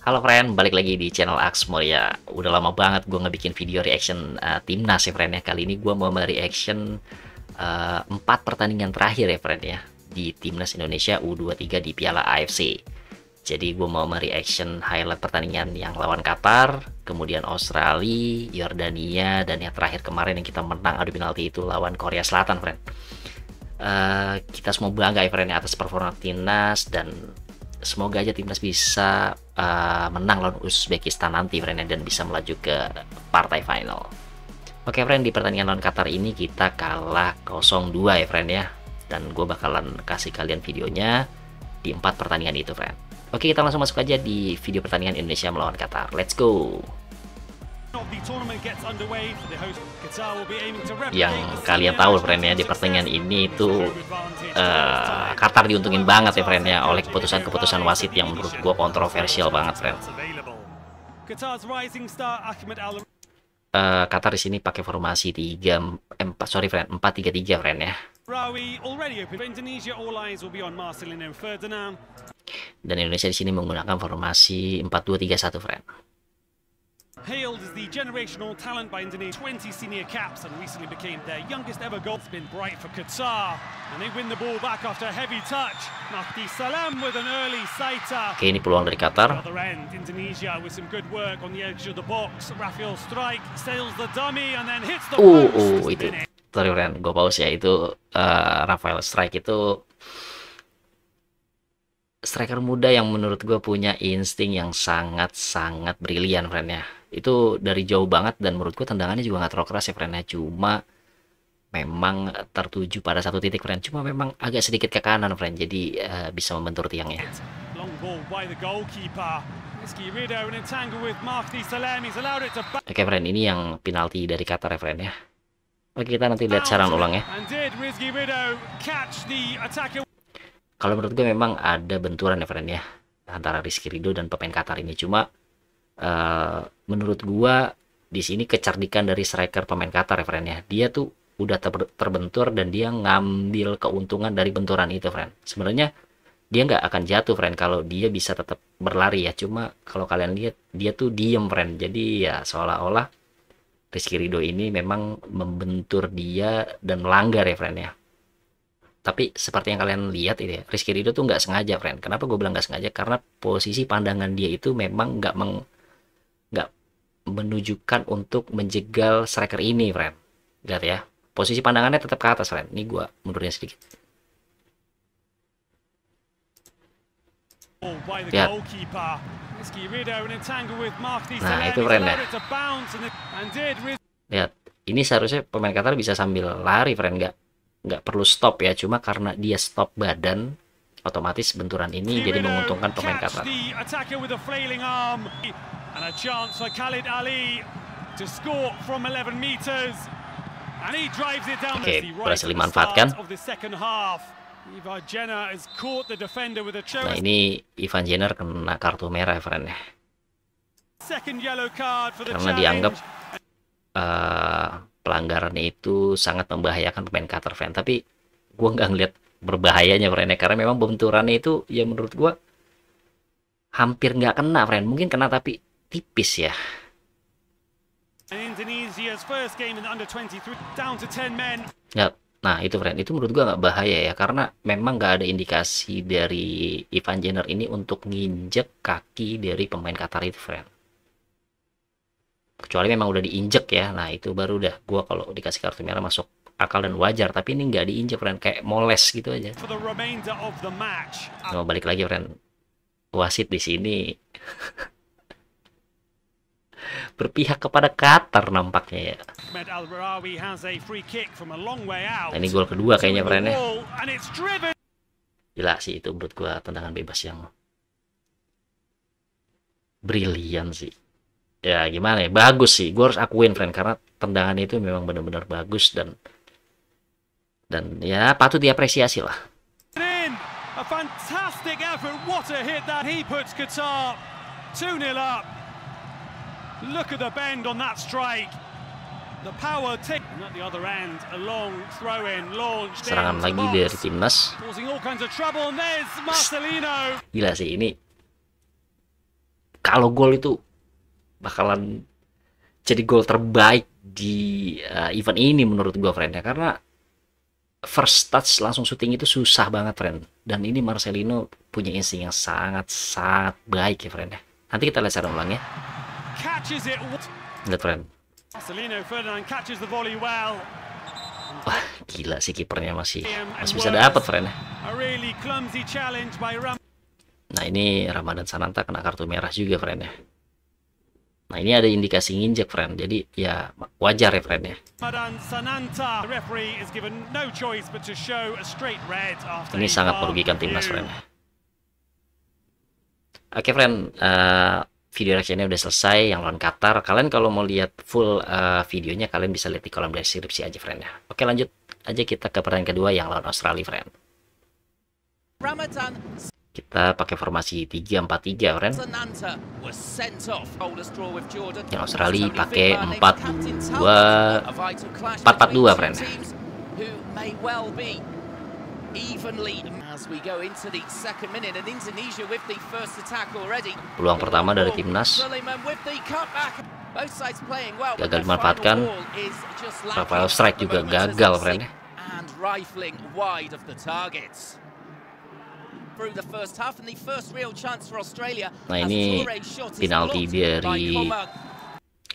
Halo friend, balik lagi di channel Axmo ya. Udah lama banget gue ngebikin video reaction timnas ya friend ya. Kali ini gue mau mereaction 4 pertandingan terakhir ya friend ya di timnas Indonesia U23 di Piala AFC. Jadi gue mau mereaction highlight pertandingan yang lawan Qatar, kemudian Australia, Yordania, dan yang terakhir kemarin yang kita menang adu penalti itu lawan Korea Selatan friend. Kita semua bangga ya friend ya atas performa timnas, dan semoga aja timnas bisa menang lawan Uzbekistan nanti friend ya, dan bisa melaju ke partai final. Oke friend, di pertandingan lawan Qatar ini kita kalah 0-2 ya friend ya, dan gue bakalan kasih kalian videonya di 4 pertandingan itu friend. Oke, kita langsung masuk aja di video pertandingan Indonesia melawan Qatar. Let's go. Yang kalian tahu friend ya, di pertandingan ini itu Qatar diuntungin banget ya friend ya oleh keputusan-keputusan wasit yang menurut gue kontroversial banget friend. Qatar di sini pakai formasi 4-3-3 friend ya. Dan Indonesia di sini menggunakan formasi 4-2-3-1 friend. Hailed as the generational talent by Indonesia, 20 senior caps and recently became their youngest ever goal. It's been bright for Qatar and they win the ball back after a heavy touch. Mahdi Salam with an early sighter. Oke, ini peluang dari Qatar. Other end, Indonesia with some good work on the edge of the box. Rafael strike, sails the dummy and then hits the post. Itu. Sorry friend, gue pause ya. Itu Rafael strike itu striker muda yang menurut gue punya insting yang sangat-sangat brilian friend ya. Itu dari jauh banget, dan menurut gue tendangannya juga nggak terlalu keras ya friend ya. Cuma memang tertuju pada satu titik friend. Cuma memang agak sedikit ke kanan friend, jadi bisa membentur tiangnya. Oke friend, ini yang penalti dari Qatar ya friend ya. Oke, kita nanti lihat siaran ulang ya. Kalau menurut gue memang ada benturan ya friend ya antara Rizky Ridho dan pemain Qatar ini. Cuma menurut gua di sini kecerdikan dari striker pemain Qatar ya friend ya. Dia tuh udah terbentur dan dia ngambil keuntungan dari benturan itu friend. Sebenarnya dia nggak akan jatuh friend kalau dia bisa tetap berlari ya. Cuma kalau kalian lihat dia tuh diem friend. Jadi ya seolah-olah Rizky Ridho ini memang membentur dia dan melanggar ya friend ya. Tapi seperti yang kalian lihat ini ya, Rizky Ridho tuh nggak sengaja friend. Kenapa gue bilang nggak sengaja? Karena posisi pandangan dia itu memang nggak menunjukkan untuk menjegal striker ini friend. Lihat ya, posisi pandangannya tetap ke atas friend. Ini gue mundurnya sedikit. Lihat. Nah itu friend ya. Lihat, ini seharusnya pemain Qatar bisa sambil lari friend, nggak perlu stop ya. Cuma karena dia stop badan, otomatis benturan ini jadi menguntungkan pemain Qatar. Oke, berhasil dimanfaatkan. Nah ini Ivan Jenner kena kartu merah ya friend ya, karena dianggap pelanggarannya itu sangat membahayakan pemain Qatar friend. Tapi gue nggak ngeliat berbahayanya friend ya, karena memang benturannya itu ya menurut gue hampir nggak kena friend. Mungkin kena tapi tipis ya. Nah itu friend, itu menurut gue nggak bahaya ya, karena memang nggak ada indikasi dari Ivan Jenner ini untuk nginjek kaki dari pemain Qatar itu friend. Kecuali memang udah diinjek ya, nah itu baru udah gue kalau dikasih kartu merah masuk akal dan wajar. Tapi ini nggak diinjek friend, kayak moles gitu aja. Nah, balik lagi friend, wasit di sini berpihak kepada Qatar nampaknya ya. Nah, ini gol kedua kayaknya friend ya. Gila sih itu menurut gue tendangan bebas yang brilian sih. Ya gimana ya, bagus sih, gue harus akuin friend, karena tendangan itu memang benar-benar bagus dan ya patut diapresiasi lah. Look at the bend on that strike. The power take at the other end, a long throw in launched. Serangan lagi dari timnas. Causing all kinds of trouble, and there's Marcelino. Gila sih ini kalau gol itu bakalan jadi gol terbaik di event ini menurut gue friend ya, karena first touch langsung syuting itu susah banget friend, dan ini Marcelino punya insting yang sangat baik ya friend ya. Nanti kita lihat secara ulang ya. Lihat friend. Marcelino Ferdinand catches the volley well. Wah, gila sih kipernya masih bisa dapat friend ya. A really clumsy challenge by Nah, ini Ramadan Sananta kena kartu merah juga friend ya. Nah, ini ada indikasi nginjek friend, jadi ya wajar ya friend ya. Ramadan Sananta. The referee is given no choice but to show a straight red after. Ini sangat merugikan timnas friend ya. Oke friend, video reaksinya udah selesai yang lawan Qatar. Kalian kalau mau lihat full videonya, kalian bisa lihat di kolom deskripsi aja friend ya. Oke, lanjut aja kita ke pertandingan kedua yang lawan Australia friend. Kita pakai formasi 3-4-3 friend. Yang Australia pakai 4-2-4-4-2 friend. Peluang pertama dari timnas gagal dimanfaatkan. Rafael Strike juga gagal friend. Nah, ini penalti dari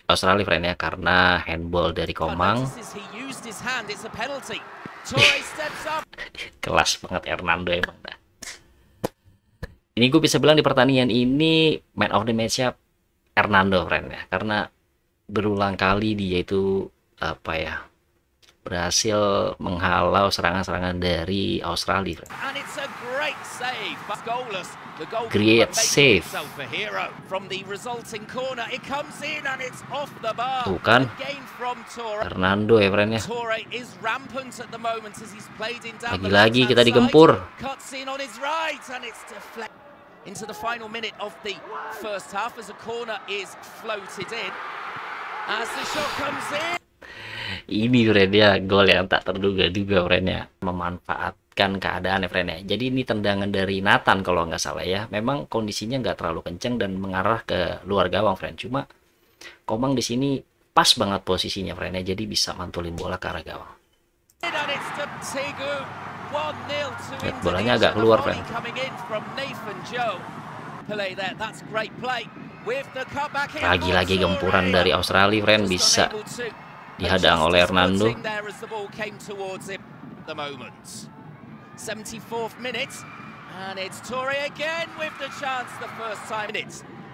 Australia friend ya, karena handball dari Komang. Kelas banget Hernando emang dah. Ini gue bisa bilang di pertandingan ini man of the match-nya Hernando friend ya, karena berulang kali dia itu berhasil menghalau serangan-serangan dari Australia. Great save. Tuh kan, Hernando ya friend ya. Lagi-lagi kita digempur. Into the final minute of the first half as a corner is floated in. As the shot comes in. Ini friend ya, gol yang tak terduga-duga friend ya, memanfaatkan keadaan ya friend ya. Jadi ini tendangan dari Nathan kalau nggak salah ya. Memang kondisinya nggak terlalu kenceng dan mengarah ke luar gawang friend. Cuma Komang di sini pas banget posisinya friend ya, jadi bisa mantulin bola ke arah gawang. Lihat, bolanya agak keluar friend. Lagi-lagi gempuran dari Australia friend, bisa dihadang oleh Hernando.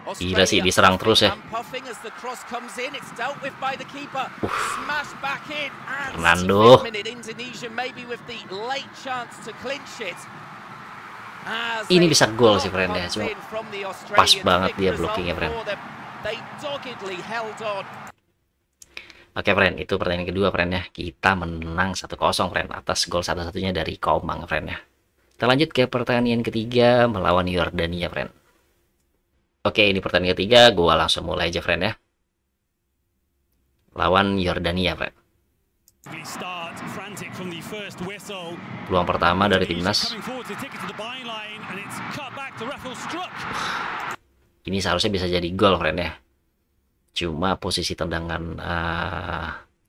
Gila sih, diserang terus ya. Hernando. Ini bisa gol sih friend ya, cuma pas banget dia blockingnya friend. Oke friend, itu pertandingan kedua friend ya. Kita menang 1-0 friend atas gol satu-satunya dari Komang friend ya. Kita lanjut ke pertandingan ketiga melawan Yordania friend. Oke, ini pertandingan ketiga, gua langsung mulai aja friend ya. Lawan Yordania friend. Peluang pertama dari timnas. Ini seharusnya bisa jadi gol friend ya. Cuma posisi tendangan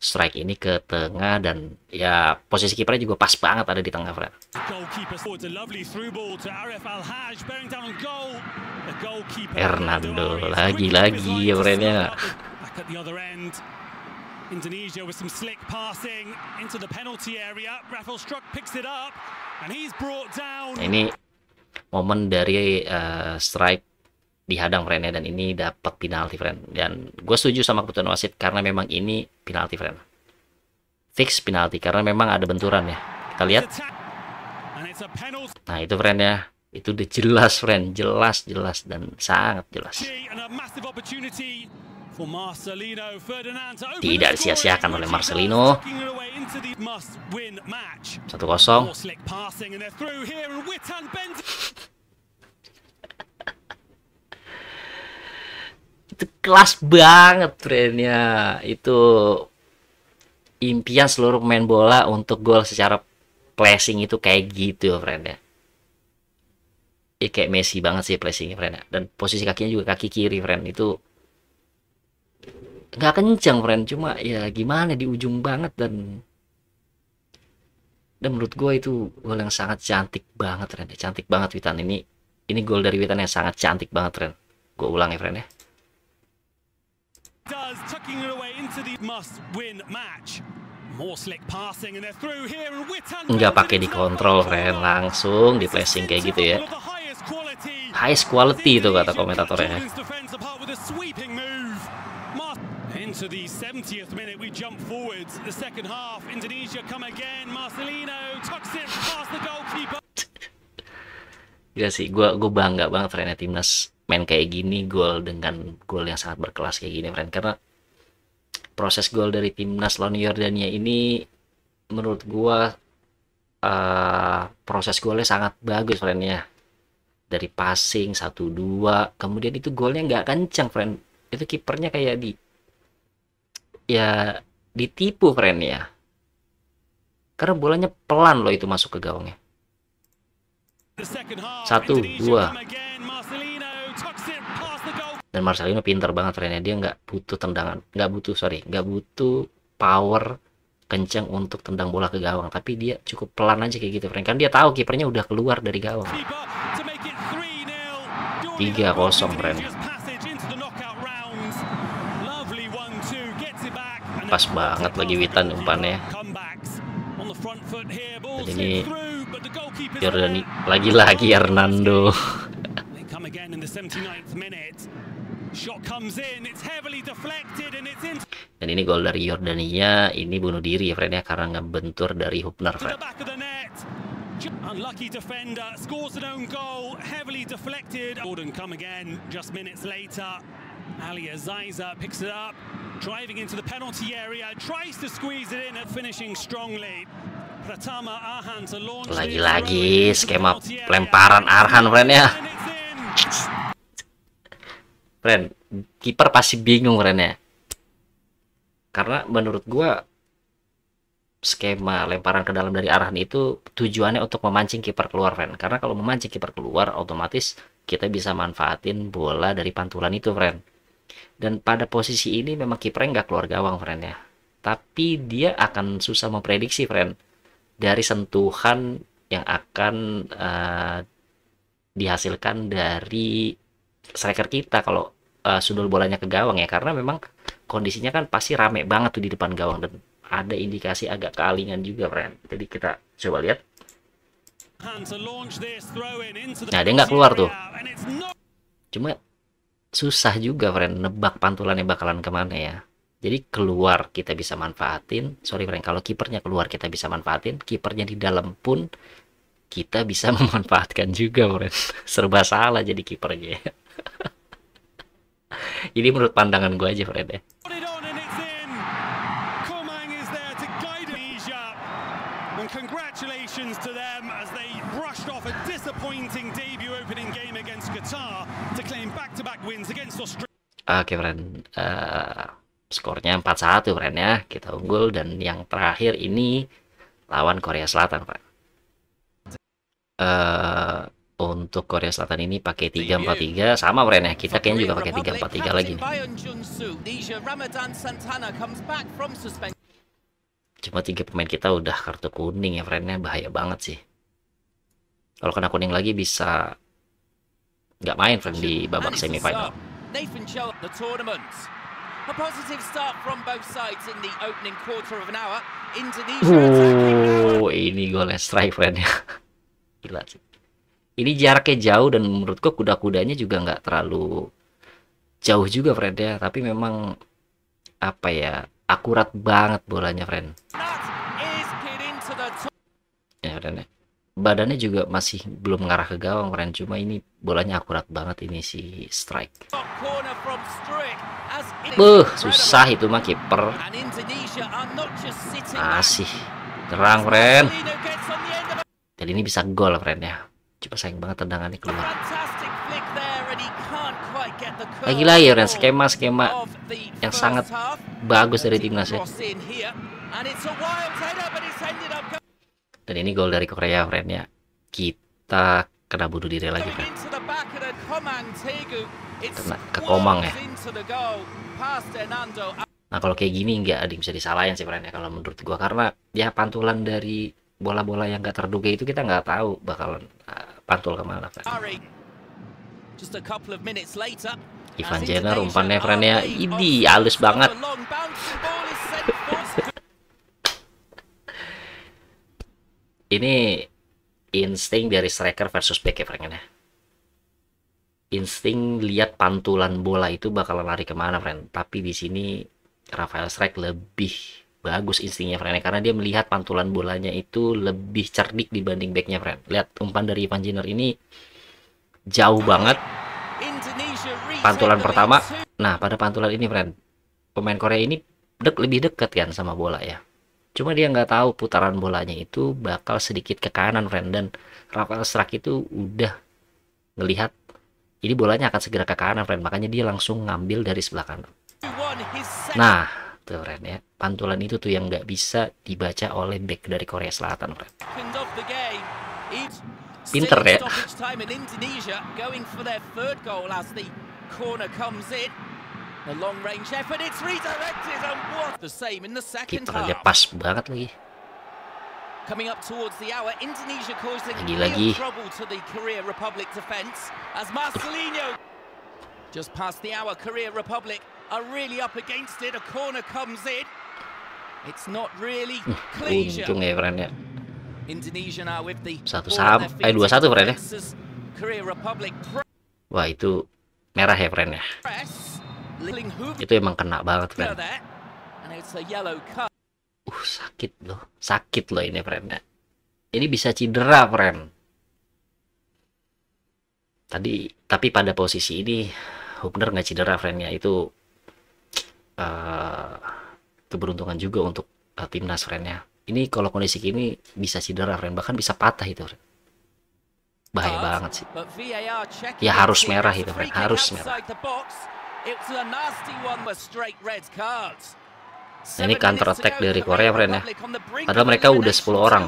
strike ini ke tengah, dan ya posisi kipernya juga pas banget ada di tengah friend. Hernando lagi-lagi ya friend ya. Indonesia with some slick passing into the penalty area. Rafael Struck picks it up and he's brought down. Ini momen dari strike dihadang friend ya, dan ini dapat penalti friend. Dan gue setuju sama keputusan wasit karena memang ini penalti friend. Fix penalti karena memang ada benturan ya. Kita lihat. Nah, itu friend ya. Itu udah jelas friend, jelas dan sangat jelas. Tidak disia-siakan oleh Marcelino. 1-0. Itu kelas banget friendnya. Itu impian seluruh pemain bola untuk gol secara placing itu kayak gitu friend ya. kayak Messi banget sih placingnya friend ya. Dan posisi kakinya juga kaki kiri friend, itu nggak kencang friend, cuma ya gimana di ujung banget. Dan menurut gue itu gol yang sangat cantik banget friend, cantik banget Witan. Ini gol dari Witan yang sangat cantik banget friend. Gue ulang ya friend ya. Does tucking it away into the must-win match. More slick passing and they're through here and Witan Nggak pakai dikontrol friend, langsung di placing kayak gitu ya. Highest quality itu kata komentatornya. Into the 70th minute we jump forwards. The second half, Indonesia come again. Marcelino tucks it past the goalkeeper. Gila sih, gue bangga banget friend ya, timnas main kayak gini, gol dengan gol yang sangat berkelas kayak gini friend. Karena proses gol dari timnas lawan Yordania ini menurut gue proses golnya sangat bagus friend ya. Dari passing 1-2, kemudian itu golnya nggak kencang friend. Itu kipernya kayak ditipu friend ya. Karena bolanya pelan loh itu masuk ke gawangnya. 1-2. Dan Marcelino pintar banget friend ya. Dia nggak butuh tendangan, nggak butuh power kencang untuk tendang bola ke gawang, tapi dia cukup pelan aja kayak gitu friend. Kan dia tahu kipernya udah keluar dari gawang. 3-0 friend. Pas banget lagi Witan umpannya. Dan ini Jordani lagi-lagi Hernando. Dan ini gol dari Yordania, ini bunuh diri ya friend ya, karena ngebentur dari Hubner friend. Unlucky defender scores an own goal, heavily deflected. Gordon come again just minutes later. Ali Azaiza picks it up, driving into the penalty area, tries to squeeze it in and finishing strongly. Pratama Arhan to launch. Lagi-lagi skema pelemparan Arhan friend ya. Friend, kiper pasti bingung friend ya. Karena menurut gua skema lemparan ke dalam dari Arhan itu tujuannya untuk memancing kiper keluar friend. Karena kalau memancing kiper keluar, otomatis kita bisa manfaatin bola dari pantulan itu friend. Dan pada posisi ini memang kipernya nggak keluar gawang friend ya, tapi dia akan susah memprediksi friend dari sentuhan yang akan dihasilkan dari striker kita kalau sundul bolanya ke gawang ya. Karena memang kondisinya kan pasti rame banget tuh di depan gawang, dan ada indikasi agak kealingan juga friend. Jadi kita coba lihat. Nah, dia nggak keluar tuh. Cuma susah juga friend nebak pantulannya bakalan kemana ya. Jadi keluar kita bisa manfaatin. Sorry friend, kalau kipernya keluar kita bisa manfaatin. Kipernya di dalam pun kita bisa memanfaatkan juga friend. Serba salah jadi kipernya. Ini menurut pandangan gue aja friend ya. Congratulations to them as they brushed off a disappointing debut opening game against Qatar to claim back-to-back wins against Australia. Oke friend, skornya 4-1 friend ya, kita unggul. Dan yang terakhir ini lawan Korea Selatan Pak. Untuk Korea Selatan ini pakai 3-4-3 sama friend ya, kita kayaknya juga pakai 3-4-3 lagi nih. Cuma 3 pemain kita udah kartu kuning ya friendnya, bahaya banget sih. Kalau kena kuning lagi bisa nggak main friend di babak semifinal. Ini golnya strike friend ya. Gila sih. Ini jaraknya jauh dan menurutku kuda-kudanya juga nggak terlalu jauh juga friend ya. Tapi memang apa ya, akurat banget bolanya friend. Ya friend ya. Badannya juga masih belum mengarah ke gawang friend. Cuma ini bolanya akurat banget ini si strike. Susah itu mah kiper. Masih terang friend. Dan ini bisa gol friend ya. Cuma sayang banget tendangannya keluar. Lagi-lagi ya friend, skema-skema yang sangat bagus dari timnas ya. Dan ini gol dari Korea friend ya. Kita kena bunuh diri lagi, Going friend. into the back of the Komang Tegu. It's Kena ke Komang ya. into the goal past Hernando. Nah, kalau kayak gini nggak ada yang bisa disalahin sih, friend ya, kalau menurut gua, karena ya pantulan dari bola-bola yang nggak terduga itu kita nggak tahu bakalan pantul kemana, friend. Ari. Just a couple of minutes later. Ivan as Jenner Indonesia umpannya, are friend ya, way ini off. halus banget. A long bouncing ball is sent for. Ini insting dari striker versus back ya, friend ya. Insting lihat pantulan bola itu bakalan lari kemana, friend. Tapi di sini Rafael Strike lebih bagus instingnya, friend ya, karena dia melihat pantulan bolanya itu lebih cerdik dibanding backnya, friend. Lihat umpan dari Ivan Jenner ini jauh banget. Indonesia Pantulan retake the pertama. lead. Nah, pada pantulan ini, friend, pemain Korea ini lebih dekat kan sama bola ya. Cuma dia nggak tahu putaran bolanya itu bakal sedikit ke kanan, friend. Dan Rafael Strike itu udah ngelihat ini bolanya akan segera ke kanan, friend. Makanya dia langsung ngambil dari sebelah kanan. Won his second Nah, tuh, friend ya. Pantulan itu tuh yang nggak bisa dibaca oleh back dari Korea Selatan, friend. of the game. Pinter Still ya. stoppage time in Indonesia going for their third goal as the corner comes in. The long range effort, it's redirected and what the same in the second Kipernya half. pas banget lagi. Coming up towards the hour, Indonesia causing Lagi-lagi. real trouble to the Korea Republic defense as Marcelinho just past the hour. Korea Republic are really up against it. A corner comes in. It's not really clean. Untung ya, friend ya. Indonesia now with the Satu ball at sama, their feet. 2-1, friend ya. Defenses, Korea Republic Wah, itu merah ya, friend ya. press. Ling Hoover Itu emang kena banget, friend. there. And it's a yellow card. Sakit loh. Sakit loh ini, friend ya. Ini bisa cedera, friend. Tapi pada posisi ini Hubner nggak cedera, friend ya. Itu keberuntungan juga untuk timnas, friend ya. Ini kalau kondisi gini bisa cedera, friend, bahkan bisa patah itu, friend. Bahaya banget sih. But VAR checking Ya, harus it. merah It's itu, a friend. free kick Harus outside merah. the box. It's a nasty one with straight red cards. Nah, ini counter attack dari Korea, friend ya. Padahal mereka udah 10 orang.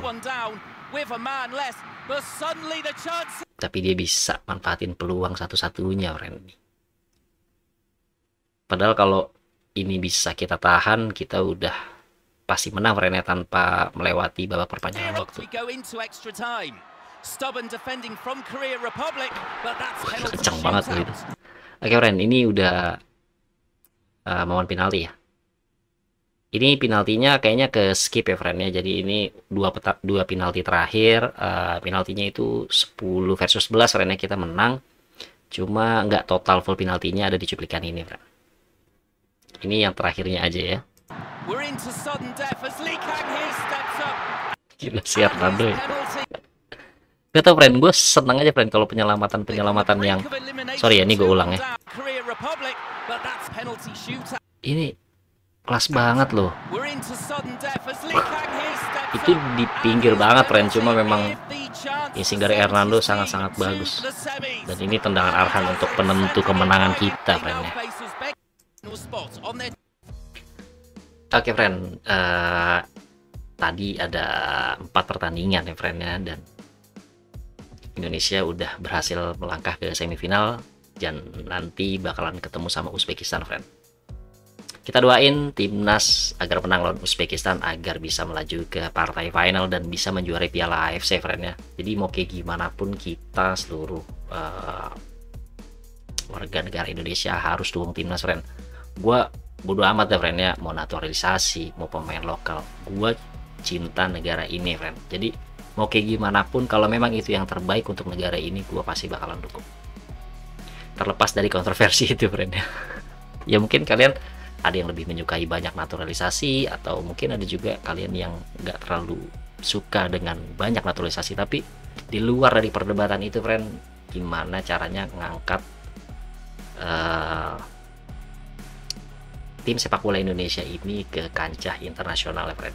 Tapi dia bisa manfaatin peluang satu-satunya, friend. Padahal kalau ini bisa kita tahan, kita udah pasti menang, friend ya, tanpa melewati babak perpanjangan waktu. Kencang banget gitu. Oke, friend, ini udah momen penalti ya. Ini penaltinya kayaknya ke skip ya, friend ya. Jadi ini dua penalti terakhir, penaltinya itu 10 versus 11, friend ya, kita menang. Cuma nggak total full penaltinya, ada di cuplikan ini, friend. Ini yang terakhirnya aja ya. Gila si Hernando ya. Gak tau, friend, gue seneng aja, friend, kalau penyelamatan yang sorry ya, ini gue ulang ya. Ini kelas banget loh. Itu di pinggir banget, friend. Cuma memang insting dari Hernando sangat-sangat bagus. Dan ini tendangan Arhan untuk penentu kemenangan kita, friend ya. Oke, friend. Tadi ada 4 pertandingan ya, friend ya, dan Indonesia udah berhasil melangkah ke semifinal dan nanti bakalan ketemu sama Uzbekistan, friend. Kita doain timnas agar menang lawan Uzbekistan agar bisa melaju ke partai final dan bisa menjuarai Piala AFC, friend ya. Jadi mau kayak gimana pun kita seluruh warga negara Indonesia harus dukung timnas, friend. Gua bodo amat ya, friend ya, mau naturalisasi, mau pemain lokal. Gua cinta negara ini, friend. Jadi mau kayak gimana pun, kalau memang itu yang terbaik untuk negara ini, gua pasti bakalan dukung. Terlepas dari kontroversi itu, friend ya. Ya mungkin kalian ada yang lebih menyukai banyak naturalisasi, atau mungkin ada juga kalian yang nggak terlalu suka dengan banyak naturalisasi. Tapi di luar dari perdebatan itu, friend, gimana caranya ngangkat tim sepak bola Indonesia ini ke kancah internasional, ya, friend.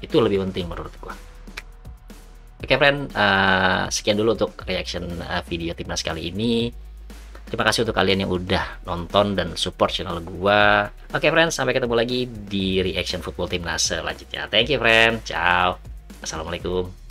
Itu lebih penting menurut gua. Oke, friend, sekian dulu untuk reaction video timnas kali ini. Terima kasih untuk kalian yang udah nonton dan support channel gua. Oke, friends, sampai ketemu lagi di reaction football timnas selanjutnya. Thank you, friend. Ciao. Assalamualaikum.